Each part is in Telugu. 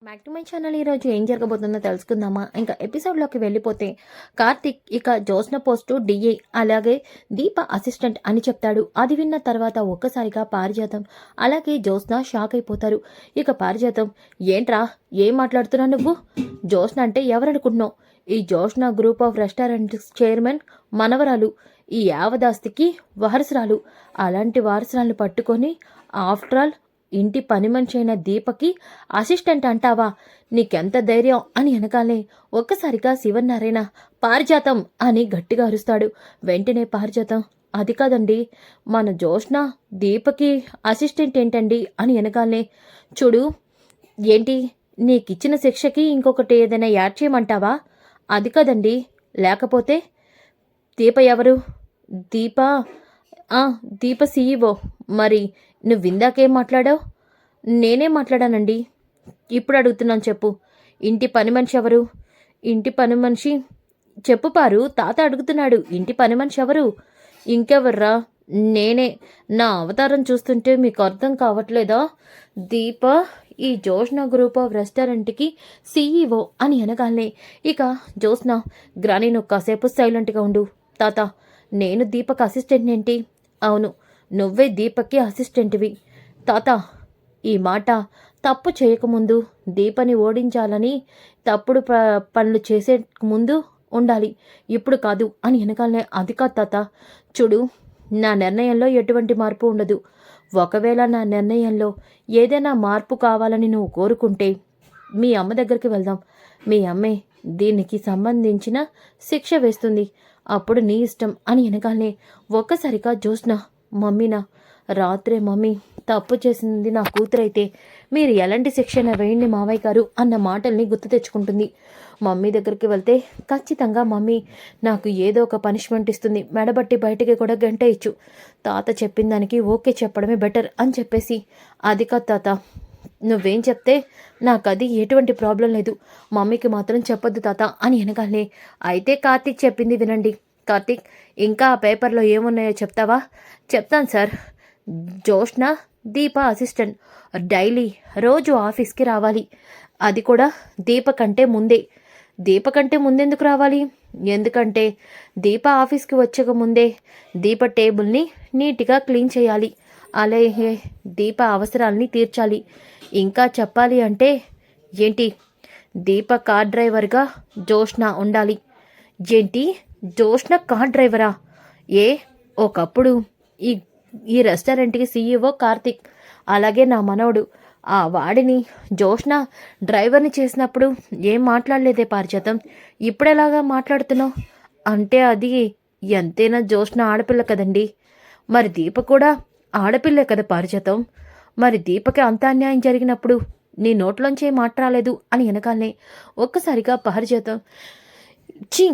Back to my channel. ఈరోజు ఏం జరగబోతుందో తెలుసుకుందామా? ఇంకా ఎపిసోడ్లోకి వెళ్ళిపోతే కార్తిక్ ఇక జ్యోత్స్న పోస్టు డిఏ అలాగే దీప అసిస్టెంట్ అని చెప్తాడు. అది విన్న తర్వాత ఒక్కసారిగా పారిజాతం అలాగే జ్యోత్స్న షాక్ అయిపోతారు. ఇక పారిజాతం, ఏంట్రా ఏం మాట్లాడుతున్నావు నువ్వు? జ్యోత్స్న అంటే ఎవరనుకుంటున్నావు? ఈ Jyotsna group of restaurants chairman మనవరాలు, ఈ యావదాస్తికి వారసురాలు. అలాంటి వారసురాలను పట్టుకొని ఆఫ్టర్ ఆల్ ఇంటి పని మనిషి అయిన దీపకి అసిస్టెంట్ అంటావా? నీకెంత ధైర్యం అని వెనకాలే ఒక్కసారిగా శివనారాయణ పారిజాతం అని గట్టిగా అరుస్తాడు. వెంటనే పారిజాతం, అది కాదండి, మన జ్యోత్స్న దీపకి అసిస్టెంట్ ఏంటండి అని వెనకాలనే, చూడు ఏంటి నీకిచ్చిన శిక్షకి ఇంకొకటి ఏదైనా యాడ్ చేయమంటావా? అది కాదండి, లేకపోతే దీప ఎవరు? దీప దీప సీఈఓ. మరి నువ్విందాకేం మాట్లాడావు? నేనేం మాట్లాడానండి? ఇప్పుడు అడుగుతున్నాను, చెప్పు. ఇంటి పని మనిషి ఎవరు? ఇంటి పని మనిషి చెప్పు పారు, తాత అడుగుతున్నాడు. ఇంటి పని మనిషి ఎవరు? ఇంకెవర్రా? నేనే. నా అవతారం చూస్తుంటే మీకు అర్థం కావట్లేదా? దీప ఈ జ్యోత్స్న గ్రూప్ ఆఫ్ రెస్టారెంట్కి సీఈఓ అని అనగానే ఇక జ్యోత్స్న, గ్రాని నువ్వు కాసేపు సైలెంట్గా ఉండు. తాత, నేను దీపక్ అసిస్టెంట్ ఏంటి? అవును, నువ్వే దీపక్కి అసిస్టెంట్వి. తాత, ఈ మాట తప్పు చేయకముందు దీపని ఓడించాలని తప్పుడు పనులు చేసే ముందు ఉండాలి, ఇప్పుడు కాదు అని వెనకాలనే. అది కాదు తాత, చూడు, నా నిర్ణయంలో ఎటువంటి మార్పు ఉండదు. ఒకవేళ నా నిర్ణయంలో ఏదైనా మార్పు కావాలని నువ్వు కోరుకుంటే మీ అమ్మ దగ్గరికి వెళ్దాం. మీ అమ్మే దీనికి సంబంధించిన శిక్ష వేస్తుంది, అప్పుడు నీ ఇష్టం అని వెనకాలనే ఒక్కసారిగా జ్యోత్స్న, మమ్మీనా, రాత్రే మమ్మీ తప్పు చేసింది నా కూతురైతే మీరు ఎలాంటి శిక్షణ వేయండి మావయ్య గారు అన్న మాటల్ని గుర్తు తెచ్చుకుంటుంది. మమ్మీ దగ్గరికి వెళ్తే ఖచ్చితంగా మమ్మీ నాకు ఏదో ఒక పనిష్మెంట్ ఇస్తుంది, మెడబట్టి బయటికి కూడా గంటేయచ్చు. తాత చెప్పిన దానికి ఓకే చెప్పడమే బెటర్ అని చెప్పేసి, అది కాదు తాత, నువ్వేం చెప్తే నాకు అది ఎటువంటి ప్రాబ్లం లేదు, మమ్మీకి మాత్రం చెప్పొద్దు తాత అని వెనగాలే. అయితే కార్తీక్ చెప్పింది వినండి. కార్తీక్, ఇంకా ఆ పేపర్లో ఏమున్నాయో చెప్తావా? చెప్తాను సార్. జ్యోత్స్న దీప అసిస్టెంట్, డైలీ రోజు ఆఫీస్కి రావాలి, అది కూడా దీప కంటే ముందే. దీప కంటే ముందెందుకు రావాలి? ఎందుకంటే దీప ఆఫీస్కి వచ్చక ముందే దీప టేబుల్ని నీట్గా క్లీన్ చేయాలి, అలాగే దీప అవసరాలని తీర్చాలి. ఇంకా చెప్పాలి అంటే ఏంటి, దీప కార్ డ్రైవర్గా జ్యోత్స్న ఉండాలి. ఏంటి, జ్యోత్స్న కార్ డ్రైవరా? ఒకప్పుడు ఈ ఈ రెస్టారెంట్కి సీఈఓ కార్తిక్, అలాగే నా మనవడు. ఆ వాడిని జ్యోత్స్న డ్రైవర్ని చేసినప్పుడు ఏం మాట్లాడలేదే పారిజాతం, ఇప్పుడెలాగా మాట్లాడుతున్నావు? అంటే అది ఎంతైనా జ్యోత్స్న ఆడపిల్ల కదండి. మరి దీప కూడా ఆడపిల్లే కదా పారిజాతం. మరి దీపకి అంత అన్యాయం జరిగినప్పుడు నీ నోట్లోంచి ఏం మాట్లాడలేదు అని వెనకాలనే ఒక్కసారిగా పారిజాతం, ఛీ,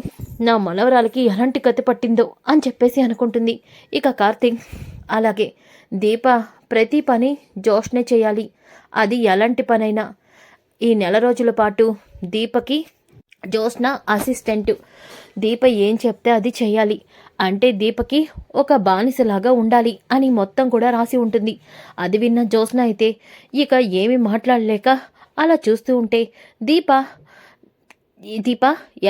నా మనవరాలకి ఎలాంటి గతి పట్టిందో అని చెప్పేసి అనుకుంటుంది. ఇక కార్తీక్, అలాగే దీప ప్రతి పని జ్యోత్స్నే చేయాలి, అది ఎలాంటి పనైనా. ఈ నెల రోజుల పాటు దీపకి జ్యోత్స్న అసిస్టెంట్, దీప ఏం చెప్తే అది చేయాలి, అంటే దీపకి ఒక బానిసలాగా ఉండాలి అని మొత్తం కూడా రాసి ఉంటుంది. అది విన్న జ్యోత్స్న అయితే ఇక ఏమీ మాట్లాడలేక అలా చూస్తూ ఉంటే, దీప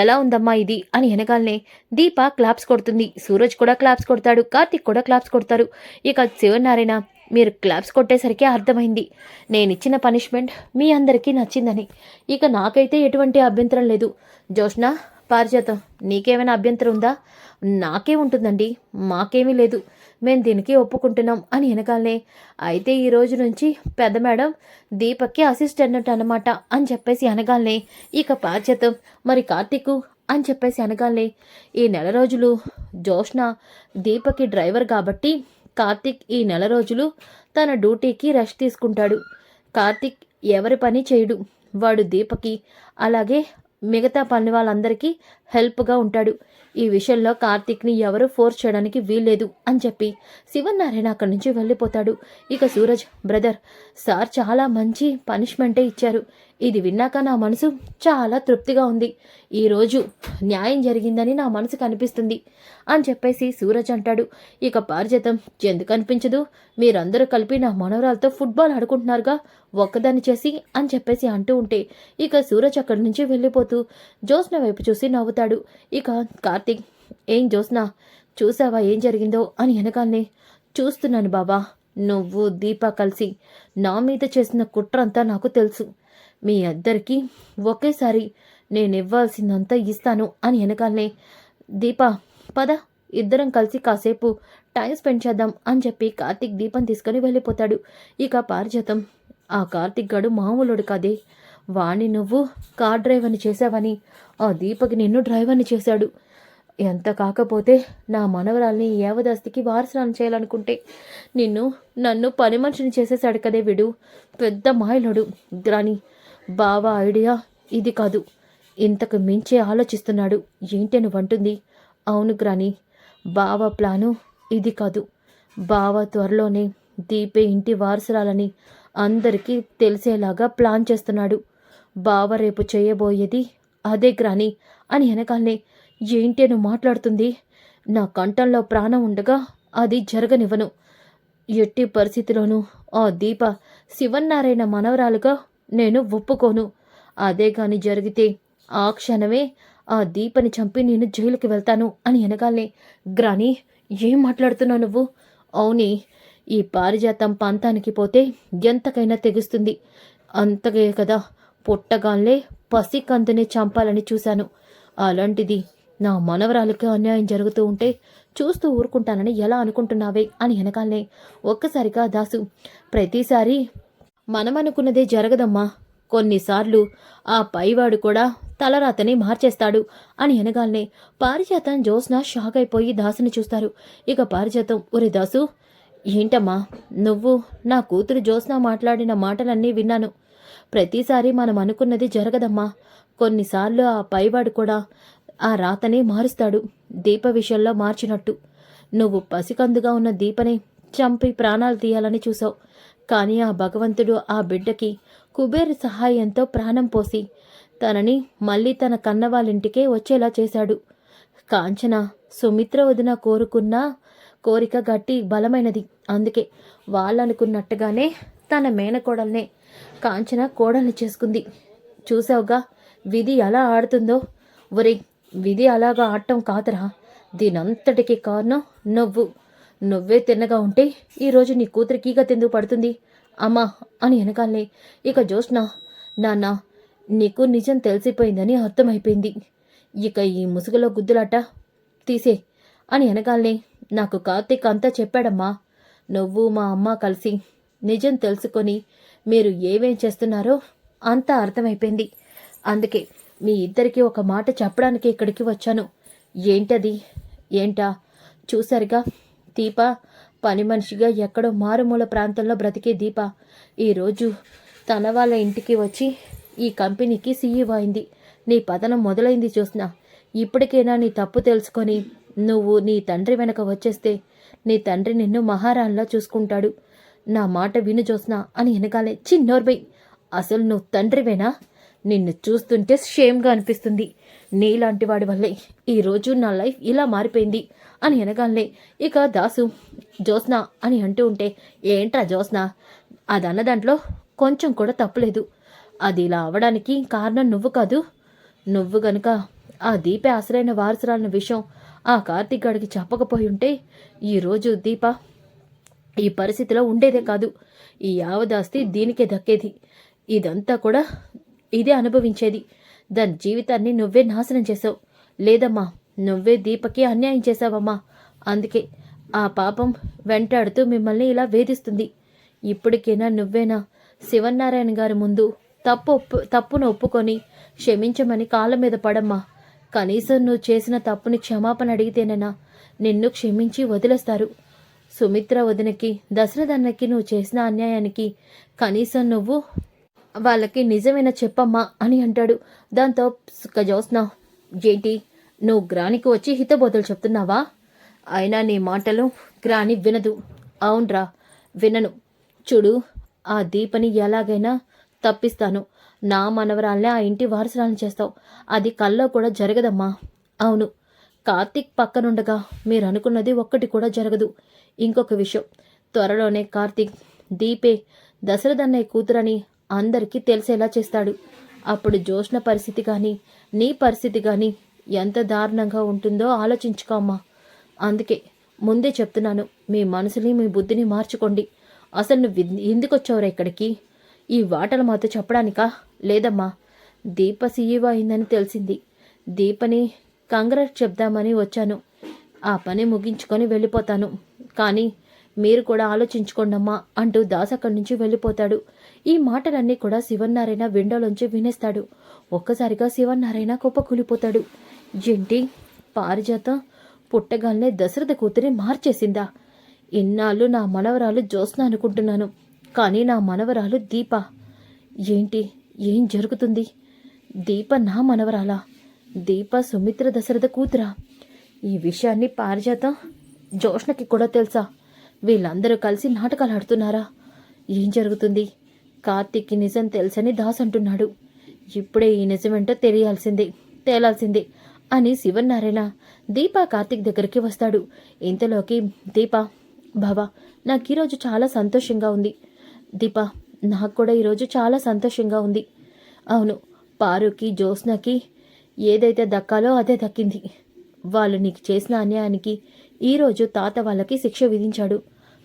ఎలా ఉందమ్మా ఇది అని వెనకాలనే దీప క్లాప్స్ కొడుతుంది. సూరజ్ కూడా క్లాప్స్ కొడతాడు, కార్తిక్ కూడా క్లాప్స్ కొడతారు. ఇక శివనారాయణ, మీరు క్లాప్స్ కొట్టేసరికి అర్థమైంది నేనిచ్చిన పనిష్మెంట్ మీ అందరికీ నచ్చిందని. ఇక నాకైతే ఎటువంటి అభ్యంతరం లేదు. జ్యోత్స్న, పారిజాతం, నీకేమైనా అభ్యంతరం ఉందా? నాకే ఉంటుందండి, మాకేమీ లేదు, మేము దీనికి ఒప్పుకుంటున్నాం అని వెనకాలనే. అయితే ఈ రోజు నుంచి పెద్ద మేడం దీపక్కి అసిస్టెంట్ అనమాట అని చెప్పేసి అనగాలనే ఇక పారిజాతం, మరి కార్తీక్ అని చెప్పేసి అనగాలనే, ఈ నెల రోజులు జ్యోత్స్న దీపకి డ్రైవర్ కాబట్టి కార్తీక్ ఈ నెల రోజులు తన డ్యూటీకి రెస్ట్ తీసుకుంటాడు. కార్తీక్ ఎవరి పని చేయడు, వాడు దీపకి అలాగే మిగతా పని వాళ్ళందరికీ హెల్ప్గా ఉంటాడు. ఈ విషయంలో కార్తీక్ని ఎవరూ ఫోర్స్ చేయడానికి వీల్లేదు అని చెప్పి శివనారాయణ అక్కడి నుంచి వెళ్ళిపోతాడు. ఇక సూరజ్, బ్రదర్, సార్ చాలా మంచి పనిష్మెంటే ఇచ్చారు. ఇది విన్నాక నా మనసు చాలా తృప్తిగా ఉంది. ఈరోజు న్యాయం జరిగిందని నా మనసుకు అనిపిస్తుంది అని చెప్పేసి సూరజ్ అంటాడు. ఇక పారిజాతం, ఎందుకు అనిపించదు? మీరందరూ కలిపి నా మనవరాలతో ఫుట్బాల్ ఆడుకుంటున్నారుగా, ఒక్కదాన్ని చేసి అని చెప్పేసి అంటూ ఉంటే ఇక సూరజ్ అక్కడి నుంచి వెళ్ళిపోతూ జ్యోత్స్న వైపు చూసి నవ్వుతాడు. ఇక కార్తీక్, ఏం జ్యోత్స్న, చూసావా ఏం జరిగిందో అని వెనకాలనే. చూస్తున్నాను బాబా, నువ్వు దీప కలిసి నా మీద చేసిన కుట్రంతా నాకు తెలుసు. మీ ఇద్దరికీ ఒకేసారి నేనివ్వాల్సిందంతా ఇస్తాను అని వెనకాలనే. దీప, పద, ఇద్దరం కలిసి కాసేపు టైం స్పెండ్ చేద్దాం అని చెప్పి కార్తీక్ దీపం తీసుకొని వెళ్ళిపోతాడు. ఇక పారిజాతం, ఆ కార్తీక్ గడు మామూలుడు కాదే, వాణ్ణి నువ్వు కార్ డ్రైవర్ని చేశావని ఆ దీపకి నిన్ను డ్రైవర్ని చేశాడు. ఎంత కాకపోతే నా మనవరాల్ని యావదాస్తికి వారసురాలు చేయాలనుకుంటే నన్ను పని మనిషిని చేసేశాడు కదే వీడు, పెద్ద మాయలుడు. గ్రాని, బావా ఐడియా ఇది కాదు, ఇంతకు మించే ఆలోచిస్తున్నాడు. ఏంటి నువ్వంటుంది? అవును గ్రాని, బావ ప్లాను ఇది కాదు. బావ త్వరలోనే దీపే ఇంటి వారసురాలని అందరికీ తెలిసేలాగా ప్లాన్ చేస్తున్నాడు. బావ రేపు చేయబోయేది అదే గ్రాని అని వెనకాలనే. ఏంటి నువ్వు మాట్లాడుతుంది? నా కంఠంలో ప్రాణం ఉండగా అది జరగనివ్వను. ఎట్టి పరిస్థితిలోనూ ఆ దీప శివన్నారాయణ మనవరాలుగా నేను ఒప్పుకోను. అదే కాని జరిగితే ఆ క్షణమే ఆ దీపని చంపి నేను జైలుకి వెళ్తాను అని వెనకాలనే. గ్రాని, ఏం మాట్లాడుతున్నావు నువ్వు? అవునే, ఈ పారిజాతం పంతానికి పోతే ఎంతకైనా తెగుస్తుంది. అంతకే కదా పుట్టగాన్లే పసికందుని చంపాలని చూశాను. అలాంటిది నా మనవరాలకు అన్యాయం జరుగుతూ ఉంటే చూస్తూ ఊరుకుంటానని ఎలా అనుకుంటున్నావే అని వెనకాలనే. ఒక్కసారిగా దాసు, ప్రతిసారి మనమనుకున్నదే జరగదమ్మా. కొన్నిసార్లు ఆ పైవాడు కూడా తలరాతని మార్చేస్తాడు అని వెనగాలనే. పారిజాతం, జ్యోత్స్న షాక్ అయిపోయి దాసుని చూస్తారు. ఇక పారిజాతం, ఒరే దాసు, ఏంటమ్మా నువ్వు? నా కూతురు జ్యోత్స్న మాట్లాడిన మాటలన్నీ విన్నాను. ప్రతిసారి మనం అనుకున్నది జరగదమ్మా. కొన్నిసార్లు ఆ పైవాడు కూడా ఆ రాతనే మారుస్తాడు, దీప విషయంలో మార్చినట్టు. నువ్వు పసికందుగా ఉన్న దీపనే చంపి ప్రాణాలు తీయాలని చూసావు. కానీ ఆ భగవంతుడు ఆ బిడ్డకి కుబేరు సహాయంతో ప్రాణం పోసి తనని మళ్ళీ తన కన్నవాళ్ళింటికే వచ్చేలా చేశాడు. కాంచన, సుమిత్ర వదిన కోరుకున్న కోరిక గట్టి బలమైనది. అందుకే వాళ్ళనుకున్నట్టుగానే తన మేనకోడల్నే కాంచన కోడల్ని చేసుకుంది. చూసావుగా విధి ఎలా ఆడుతుందో. ఒరే, విధి అలాగా ఆడటం కాదురా, దీనంతటికి కారణం నువ్వే తిన్నగా ఉంటే ఈరోజు నీ కూతురికి ఈగ తెందుకు పడుతుంది అమ్మా అని వెనకాలనే. ఇక జ్యోత్స్న, నాన్న, నీకు నిజం తెలిసిపోయిందని అర్థమైపోయింది. ఇక ఈ ముసుగులో గుద్దులాట తీసే అని వెనకాలనే. నాకు కార్తీక్ అంతా చెప్పాడమ్మా. నువ్వు మా అమ్మ కలిసి నిజం తెలుసుకొని మీరు ఏమేం చేస్తున్నారో అంతా అర్థమైపోయింది. అందుకే మీ ఇద్దరికీ ఒక మాట చెప్పడానికి ఇక్కడికి వచ్చాను. ఏంటది? ఏంటా? చూసారుగా, దీప పని మనిషిగా ఎక్కడో మారుమూల ప్రాంతంలో బ్రతికే దీప ఈరోజు తన వాళ్ళ ఇంటికి వచ్చి ఈ కంపెనీకి సీఈఓ అయింది. నీ పతనం మొదలైంది జ్యోత్స్న. ఇప్పటికైనా నీ తప్పు తెలుసుకొని నువ్వు నీ తండ్రి వెనక వచ్చేస్తే నీ తండ్రి నిన్ను మహారాణిలా చూసుకుంటాడు. నా మాట విను జ్యోత్స్న అని వెనకాలే. చిన్నోర్బై, అసలు నువ్వు తండ్రివేనా? నిన్ను చూస్తుంటే షేమ్గా అనిపిస్తుంది. నీలాంటి వాడి వల్లే ఈరోజు నా లైఫ్ ఇలా మారిపోయింది అని వెనగాలే. ఇక దాసు, జ్యోత్స్న అని అంటూ ఉంటే, ఏంట్రా జ్యోత్స్న, అదన్న దాంట్లో కొంచెం కూడా తప్పులేదు. అది ఇలా అవడానికి కారణం నువ్వు కాదు. నువ్వు గనుక ఆ దీపే అసలైన వారసురాలిన విషయం ఆ కార్తీక్ గాడికి చెప్పకపోయి ఉంటే ఈరోజు దీప ఈ పరిస్థితిలో ఉండేదే కాదు. ఈ యావదాస్తి దీనికే దక్కేది. ఇదంతా కూడా ఇదే అనుభవించేది. దాని జీవితాన్ని నువ్వే నాశనం చేసావు. లేదమ్మా, నువ్వే దీపకి అన్యాయం చేశావమ్మా. అందుకే ఆ పాపం వెంటాడుతూ మిమ్మల్ని ఇలా వేధిస్తుంది. ఇప్పటికైనా నువ్వేనా శివనారాయణ గారి ముందు తప్పును ఒప్పుకొని క్షమించమని కాళ్ళ మీద పడమ్మా. కనీసం నువ్వు చేసిన తప్పుని క్షమాపణ అడిగితేనైనా నిన్ను క్షమించి వదిలేస్తారు. సుమిత్ర వదినకి, దశరథన్నకి నువ్వు చేసిన అన్యాయానికి కనీసం నువ్వు వాళ్ళకి నిజమైన చెప్పమ్మా అని అంటాడు. దాంతో జ్యోత్స్న, ఏంటి నువ్వు గ్రానికి వచ్చి హితబోధలు చెప్తున్నావా? అయినా నీ మాటలు గ్రాని వినదు. అవునరా, వినను. చూడు, ఆ దీపని ఎలాగైనా తప్పిస్తాను. నా మనవరాల్నే ఆ ఇంటి వారసురాలను చేస్తావు. అది కల్లో కూడా జరగదమ్మా. అవును, కార్తీక్ పక్కనుండగా మీరు అనుకున్నది ఒక్కటి కూడా జరగదు. ఇంకొక విషయం, త్వరలోనే కార్తీక్ దీపే దశరథన్నయ్య కూతురని అందరికీ తెలిసేలా చేస్తాడు. అప్పుడు జోష్న పరిస్థితి కానీ నీ పరిస్థితి కానీ ఎంత దారుణంగా ఉంటుందో ఆలోచించుకో అమ్మా. అందుకే ముందే చెప్తున్నాను, మీ మనసుని మీ బుద్ధిని మార్చుకోండి. అసలు నువ్వు ఎందుకు వచ్చావురా ఇక్కడికి? ఈ వాటలు మాతో చెప్పడానికా? లేదమ్మా, దీప సీఈఓ అయిందని తెలిసింది. దీపని కంగ్రాట్ చెప్దామని వచ్చాను. ఆ పని ముగించుకొని వెళ్ళిపోతాను. కానీ మీరు కూడా ఆలోచించుకోండమ్మా అంటూ దాస్ అక్కడి నుంచి వెళ్ళిపోతాడు. ఈ మాటలన్నీ కూడా శివన్నారాయణ విండోలోంచి వినేస్తాడు. ఒక్కసారిగా శివన్నారాయణ కుప్పకూలిపోతాడు. ఏంటి, పారిజాతం పుట్టగానే దశరథ కూతురి మార్చేసిందా? ఇన్నాళ్ళు నా మనవరాలు జ్యోత్స్న అనుకుంటున్నాను, కానీ నా మనవరాలు దీప. ఏంటి, ఏం జరుగుతుంది? దీప నా మనవరాలా? దీప సుమిత్ర దశరథ కూతురా? ఈ విషయాన్ని పారిజాతం జోష్నకి కూడా తెలుసా? వీళ్ళందరూ కలిసి నాటకాలు ఆడుతున్నారా? ఏం జరుగుతుంది? కార్తీక్కి నిజం తెలుసని దాస్ అంటున్నాడు. ఇప్పుడే ఈ నిజమేంటో తేలాల్సిందే అని శివనారాయణ దీప కార్తీక్ దగ్గరికి వస్తాడు. ఇంతలోకి దీప, బావా, నాకు ఈరోజు చాలా సంతోషంగా ఉంది. దీప, నాకు కూడా ఈరోజు చాలా సంతోషంగా ఉంది. అవును, పారుకి జ్యోత్స్నకి ఏదైతే దక్కాలో అదే దక్కింది. వాళ్ళు నీకు చేసిన అన్యాయానికి ఈరోజు తాత వాళ్ళకి శిక్ష విధించాడు.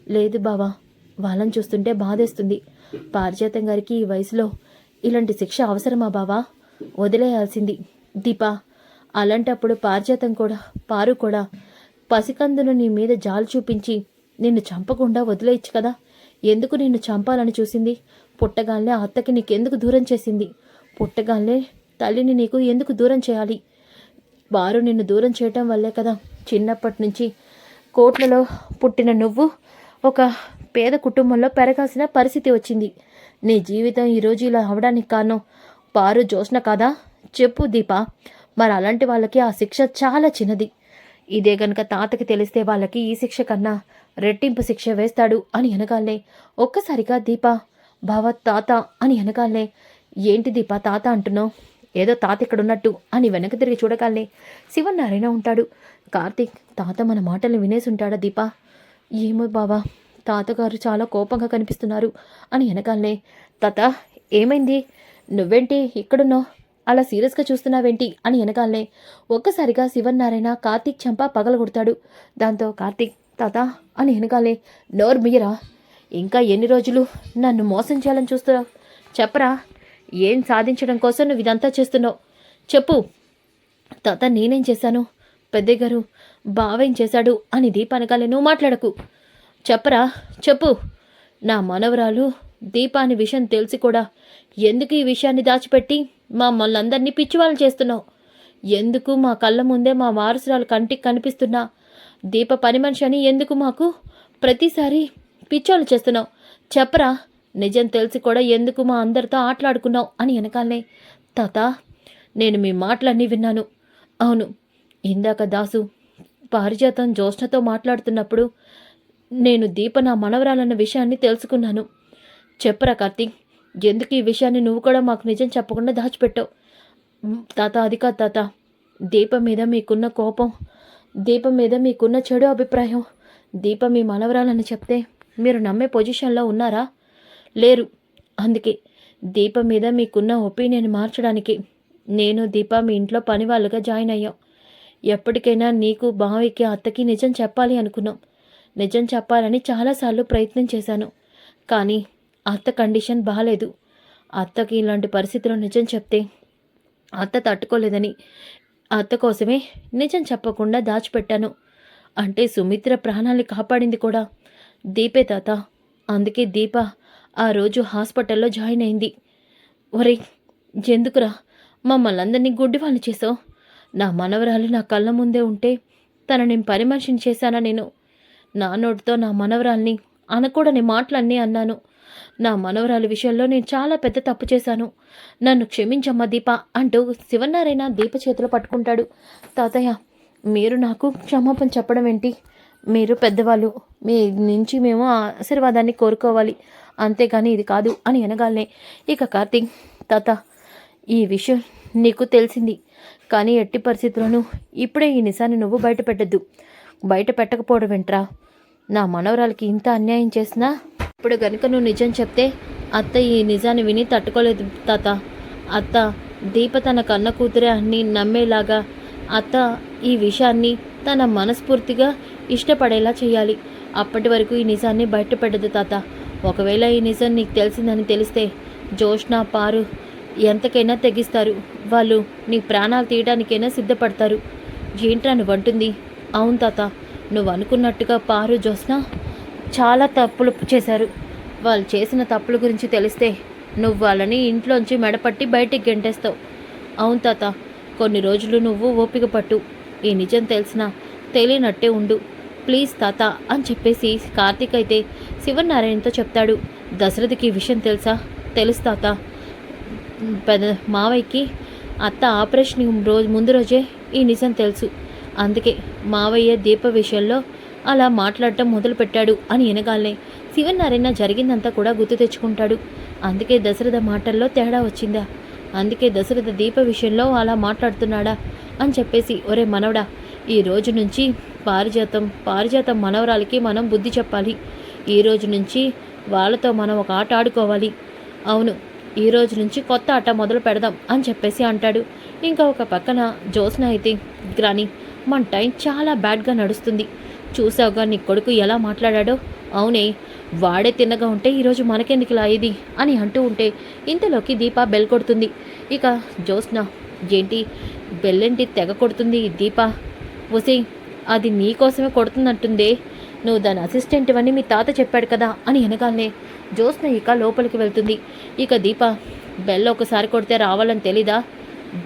లేదు బావా, వాళ్ళని చూస్తుంటే బాధేస్తుంది. పారిజాతం గారికి ఈ వయసులో ఇలాంటి శిక్ష అవసరమా బావా? వదిలేయాల్సింది. దీపా, అలాంటప్పుడు పారు కూడా పసికందును నీ మీద జాలు చూపించి నిన్ను చంపకుండా వదిలేయచ్చు కదా. ఎందుకు నిన్ను చంపాలని చూసింది? పుట్టగానే అత్తకి నీకెందుకు దూరం చేసింది? పుట్టగానే తల్లిని నీకు ఎందుకు దూరం చేయాలి? వారు నిన్ను దూరం చేయటం వల్లే కదా చిన్నప్పటి నుంచి కోట్లలో పుట్టిన నువ్వు ఒక పేద కుటుంబంలో పెరగాల్సిన పరిస్థితి వచ్చింది. నీ జీవితం ఈరోజు ఇలా అవడానికి కారణం పారు జ్యోత్స్న కాదా? చెప్పు దీపా. మరి అలాంటి వాళ్ళకి ఆ శిక్ష చాలా చిన్నది. ఇదే గనక తాతకి తెలిస్తే వాళ్ళకి ఈ శిక్ష కన్నా రెట్టింపు శిక్ష వేస్తాడు అని అనగానే ఒక్కసారిగా దీప, బావ తాత అని అనగానే, ఏంటి దీప తాత అంటున్నావు? ఏదో తాత ఇక్కడున్నట్టు అని వెనక తిరిగి చూడగానే శివనారాయణ ఉంటాడు. కార్తీక్, తాత మన మాటలు వినేసి ఉంటాడా దీపా? ఏమో బావా, తాతగారు చాలా కోపంగా కనిపిస్తున్నారు అని అనగానే, తాత ఏమైంది? నువ్వేంటి ఇక్కడున్నావు? అలా సీరియస్గా చూస్తున్నావేంటి అని అనగానే ఒక్కసారిగా శివనారాయణ కార్తీక్ చెంప పగలగొడతాడు. దాంతో కార్తీక్, తాత అని అనగానే, నోరు మీరా, ఇంకా ఎన్ని రోజులు నన్ను మోసం చేయాలని చూస్తున్నావు? చెప్పరా, ఏం సాధించడం కోసం నువ్వు ఇదంతా చేస్తున్నావు? చెప్పు. తాత నేనేం చేశాను? పెద్దయ్య గారు బావేం చేశాడు అని దీప అనగానే, నువ్వు మాట్లాడకు, చెప్పరా చెప్పు. నా మనవరాలు దీప అని విషయం తెలిసి కూడా ఎందుకు ఈ విషయాన్ని దాచిపెట్టి మమ్మల్ని అందరినీ పిచ్చివాళ్ళని చేస్తున్నావు? ఎందుకు మా కళ్ళ ముందే మా వారసురాలు కంటికి కనిపిస్తున్నా దీప పని మనిషి అని ఎందుకు మాకు ప్రతిసారి పిచ్చోళ్ళు చేస్తున్నావు? చెప్పరా, నిజం తెలిసి కూడా ఎందుకు మా అందరితో ఆటలాడుకున్నావు అని వెనకాలనే, తాత నేను మీ మాటలన్నీ విన్నాను. అవును, ఇందాక దాసు పారిజాతం జ్యోత్స్నతో మాట్లాడుతున్నప్పుడు నేను దీప నా మనవరాలన్న విషయాన్ని తెలుసుకున్నాను. చెప్పరా కార్తీక్, ఎందుకు ఈ విషయాన్ని నువ్వు కూడా మాకు నిజం చెప్పకుండా దాచిపెట్టావు? తాత అది కాదు తాత, దీపం మీద మీకున్న కోపం, దీపం మీద మీకున్న చెడు అభిప్రాయం, దీప మీ మనవరాలని చెప్తే మీరు నమ్మే పొజిషన్లో ఉన్నారా? లేరు. అందుకే దీపం మీద మీకున్న ఒపీనియన్ మార్చడానికి నేను దీప మీ ఇంట్లో పనివాళ్ళుగా జాయిన్ అయ్యాం. ఎప్పటికైనా నీకు బావికి అత్తకి నిజం చెప్పాలి అనుకున్నాం. నిజం చెప్పాలని చాలాసార్లు ప్రయత్నం చేశాను, కానీ అత్త కండిషన్ బాగాలేదు. అత్తకి ఇలాంటి పరిస్థితిలో నిజం చెప్తే అత్త తట్టుకోలేదని అత్త కోసమే నిజం చెప్పకుండా దాచిపెట్టాను. అంటే సుమిత్ర ప్రాణాన్ని కాపాడింది కూడా దీపే తాత. అందుకే దీప ఆ రోజు హాస్పిటల్లో జాయిన్ అయింది. ఒరే, ఎందుకురా మమ్మల్ని అందరినీ గుడ్డివాళ్ళని చేసావు? నా మనవరాలు నా కళ్ళ ముందే ఉంటే నేను పని మనిషిని చేశానా? నేను నా నోటితో నా మనవరాల్ని అనకూడని మాటలన్నీ అన్నాను. నా మనవరాలి విషయంలో నేను చాలా పెద్ద తప్పు చేశాను. నన్ను క్షమించమ్మా దీప అంటూ శివనారాయణ దీప చేతిలో పట్టుకుంటాడు. తాతయ్య, మీరు నాకు క్షమాపణ చెప్పడం ఏంటి? మీరు పెద్దవాళ్ళు, మీ నుంచి మేము ఆశీర్వాదాన్ని కోరుకోవాలి, అంతేగాని ఇది కాదు అని అనగానే ఇక కార్తీక్, తాత ఈ విషయం నీకు తెలిసింది, కానీ ఎట్టి పరిస్థితుల్లోనూ ఇప్పుడే ఈ నిజాన్ని నువ్వు బయట పెట్టద్దు. బయట పెట్టకపోవడం వెంట్రా, నా మనవరాలకి ఇంత అన్యాయం చేసినా ఇప్పుడు గనుక నువ్వు నిజం చెప్తే అత్త ఈ నిజాన్ని విని తట్టుకోలేదు తాత. అత్త దీప తన కన్న కూతురే అన్ని నమ్మేలాగా అత్త ఈ విషయాన్ని తన మనస్ఫూర్తిగా ఇష్టపడేలా చేయాలి. అప్పటి వరకు ఈ నిజాన్ని బయట పెట్టదు తాత. ఒకవేళ ఈ నిజం నీకు తెలిసిందని తెలిస్తే జోష్న, పారు ఎంతకైనా తెగిస్తారు. వాళ్ళు నీ ప్రాణాలు తీయడానికైనా సిద్ధపడతారు. ఏంట్రా నువ్వంటుంది? అవును తాత, నువ్వు అనుకున్నట్టుగా పారు, జోష్న చాలా తప్పులు చేశారు. వాళ్ళు చేసిన తప్పుల గురించి తెలిస్తే నువ్వు వాళ్ళని ఇంట్లోంచి మెడపట్టి బయటికి గెంటేస్తావు. అవును తాత, కొన్ని రోజులు నువ్వు ఓపిక పట్టు. ఈ నిజం తెలిసినా తెలియనట్టే ఉండు ప్లీజ్ తాత అని చెప్పేసి కార్తీక్ అయితే శివనారాయణతో చెప్తాడు. దశరథకి ఈ విషయం తెలుసా? తెలుసు తాత. మావయ్యకి అత్త ఆపరేషన్ ముందు రోజే ఈ నిజం తెలుసు. అందుకే మావయ్య దీప విషయంలో అలా మాట్లాడటం మొదలుపెట్టాడు అని వినగానే శివనారాయణ జరిగిందంతా కూడా గుర్తు తెచ్చుకుంటాడు. అందుకే దశరథ మాటల్లో తేడా వచ్చిందా? అందుకే దశరథ దీప విషయంలో మాట్లాడుతున్నాడా అని చెప్పేసి, ఒరే మనవడా, ఈ రోజు నుంచి పారిజాతం మనవరాలకి మనం బుద్ధి చెప్పాలి. ఈ రోజు నుంచి వాళ్ళతో మనం ఒక ఆట ఆడుకోవాలి. అవును, ఈ రోజు నుంచి కొత్త ఆట మొదలు పెడదాం అని చెప్పేసి అంటాడు. ఇంకా ఒక పక్కన జోస్న అయితే, గ్రాని మన టైం చాలా బ్యాడ్గా నడుస్తుంది. చూసావుగా నీ కొడుకు ఎలా మాట్లాడాడో? అవునే, వాడే తిన్నగా ఉంటే ఈరోజు మనకెందుకు ఇలా అయ్యేది అని అంటూ ఉంటే ఇంతలోకి దీప బెల్ కొడుతుంది. ఇక జోస్న, ఏంటి బెల్లేంటి తెగ కొడుతుంది దీప? వసే, అది నీకోసమే కొడుతుందంటుందే, నువ్వు దాని అసిస్టెంట్ అని మీ తాత చెప్పాడు కదా అని అనగానే జోస్న ఇక లోపలికి వెళ్తుంది. ఇక దీప, బెల్ ఒకసారి కొడితే రావాలని తెలీదా?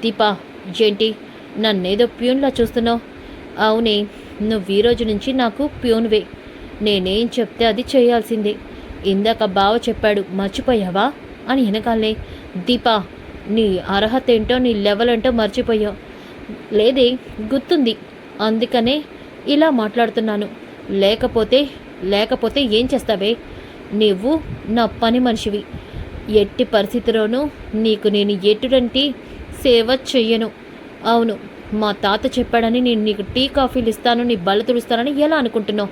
దీప, ఏంటి నన్నేదో ప్యూన్లా చూస్తున్నావు? అవునే, నువ్వు ఈ రోజు నుంచి నాకు ప్యూన్వే. నేనేం చెప్తే అది చేయాల్సిందే. ఇందాక బావ చెప్పాడు, మర్చిపోయావా అని అనగానే, దీప నీ అర్హత ఏంటో నీ లెవెల్ ఏంటో మర్చిపోయావు. లేదే, గుర్తుంది, అందుకనే ఇలా మాట్లాడుతున్నాను. లేకపోతే ఏం చేస్తావే? నువ్వు నా పని మనిషివి. ఎట్టి పరిస్థితిలోనూ నీకు నేను ఎటువంటి సేవ చెయ్యను. అవును, మా తాత చెప్పాడని నేను నీకు టీ కాఫీలు ఇస్తాను, నీ బల్ల తుడుస్తానని ఎలా అనుకుంటున్నావు?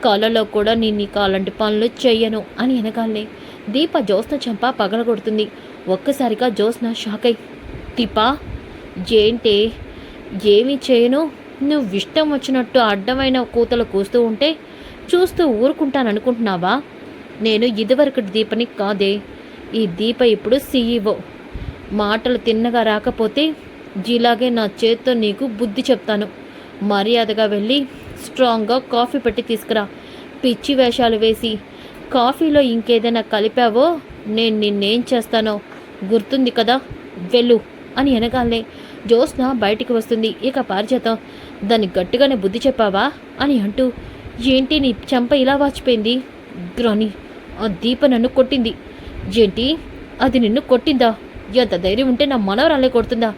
కళ్ళలో కూడా నేను నీకు అలాంటి పనులు చెయ్యను అని అనగానే దీప జోస్న చంప పగలగొడుతుంది. ఒక్కసారిగా జోస్న షాక్ అయి, దీపా ఏంటే ఏమీ చేయను, నువ్వు ఇష్టం వచ్చినట్టు అడ్డమైన కూతలు కూస్తూ ఉంటే చూస్తూ ఊరుకుంటాననుకుంటున్నావా? నేను ఇదివరకు దీపని కాదే. ఈ దీప ఇప్పుడు CEO. మాటలు తిన్నగా రాకపోతే ఇలాగే నా చేత్తో నీకు బుద్ధి చెప్తాను. మర్యాదగా వెళ్ళి స్ట్రాంగ్గా కాఫీ పెట్టి తీసుకురా. పిచ్చి వేషాలు వేసి కాఫీలో ఇంకేదైనా కలిపావో నేను నిన్నేం చేస్తానో గుర్తుంది కదా, వెళ్ళు అని అనగానే జోస్న బయటికి వస్తుంది. ఇక పారిజాతం, దాన్ని గట్టిగానే బుద్ధి చెప్పావా అని అంటూ, ఏంటి నీ చెంప ఇలా వాచిపోయింది? గ్రాని, ఆ దీప నన్ను కొట్టింది. ఏంటి, అది నిన్ను కొట్టిందా? ఎంత ధైర్యం ఉంటే నా మనవరాలే కొడుతుందా?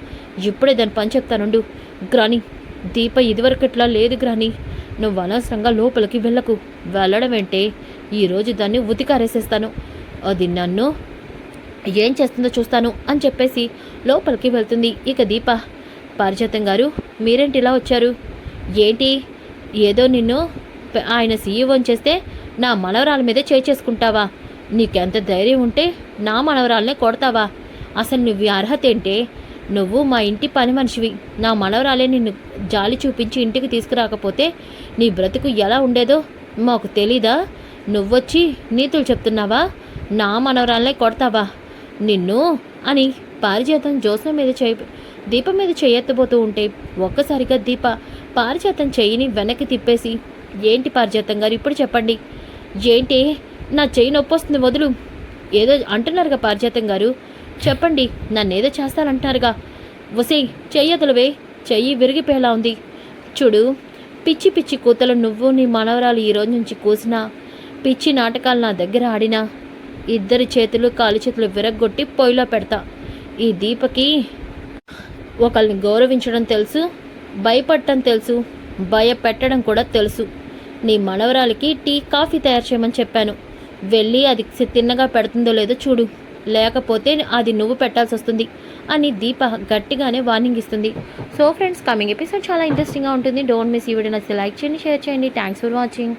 ఇప్పుడే దాని పని చెప్తానుండు. గ్రాని, దీప ఇదివరకట్లా లేదు గ్రాని. నువ్వు అనవసరంగా లోపలికి వెళ్ళకు. వెళ్ళడం అంటే ఈరోజు దాన్ని ఉతికారేసేస్తాను. అది నన్ను ఏం చేస్తుందో చూస్తాను అని చెప్పేసి లోపలికి వెళ్తుంది. ఇక దీప, పారిజాతం గారు మీరేంటి ఇలా వచ్చారు? ఏంటి, ఏదో నిన్ను ఆయన CEO చేస్తే నా మనవరాల మీదే చేసుకుంటావా? నీకెంత ధైర్యం ఉంటే నా మనవరాలనే కొడతావా? అసలు నువ్వు అర్హత ఏంటే? నువ్వు మా ఇంటి పని మనిషివి. నా మనవరాలే నిన్ను జాలి చూపించి ఇంటికి తీసుకురాకపోతే నీ బ్రతుకు ఎలా ఉండేదో మాకు తెలీదా? నువ్వొచ్చి నీతులు చెప్తున్నావా? నా మనవరాలనే కొడతావా నిన్ను అని పారిజాతం జోస్న మీద దీప మీద చేయెత్తబోతూ ఉంటే ఒక్కసారిగా దీప పారిజాతం చెయ్యిని వెనక్కి తిప్పేసి, ఏంటి పారిజాతం గారు ఇప్పుడు చెప్పండి, ఏంటి నా చెయ్యి నొప్పి వస్తుంది, వదులు. ఏదో అంటున్నారుగా పారిజాతం గారు, చెప్పండి, నన్నేదో చేస్తానంటున్నారుగా. వసే, చెయ్యదులవే, చెయ్యి విరిగిపోయేలా ఉంది. చూడు, పిచ్చి పిచ్చి కూతలు నువ్వు నీ మనవరాలు ఈరోజు నుంచి కూసినా, పిచ్చి నాటకాలు నా దగ్గర ఆడినా ఇద్దరి చేతులు కాలు చేతులు విరగ్గొట్టి పొయ్యిలో పెడతా. ఈ దీపకి ఒకరిని గౌరవించడం తెలుసు, భయపడటం తెలుసు, భయపెట్టడం కూడా తెలుసు. నీ మనవరాలికి టీ కాఫీ తయారు చేయమని చెప్పాను. వెళ్ళి అది తిన్నగా పెడుతుందో లేదో చూడు, లేకపోతే అది నువ్వు పెట్టాల్సి వస్తుంది అని దీప గట్టిగానే వార్నింగ్ ఇస్తుంది. సో ఫ్రెండ్స్, కమింగ్ ఎపిసోడ్ చాలా ఇంట్రెస్టింగ్గా ఉంటుంది. డోంట్ మిస్ ఈ వీడియో నచ్చితే లైక్ చేయండి, షేర్ చేయండి. Thanks for watching.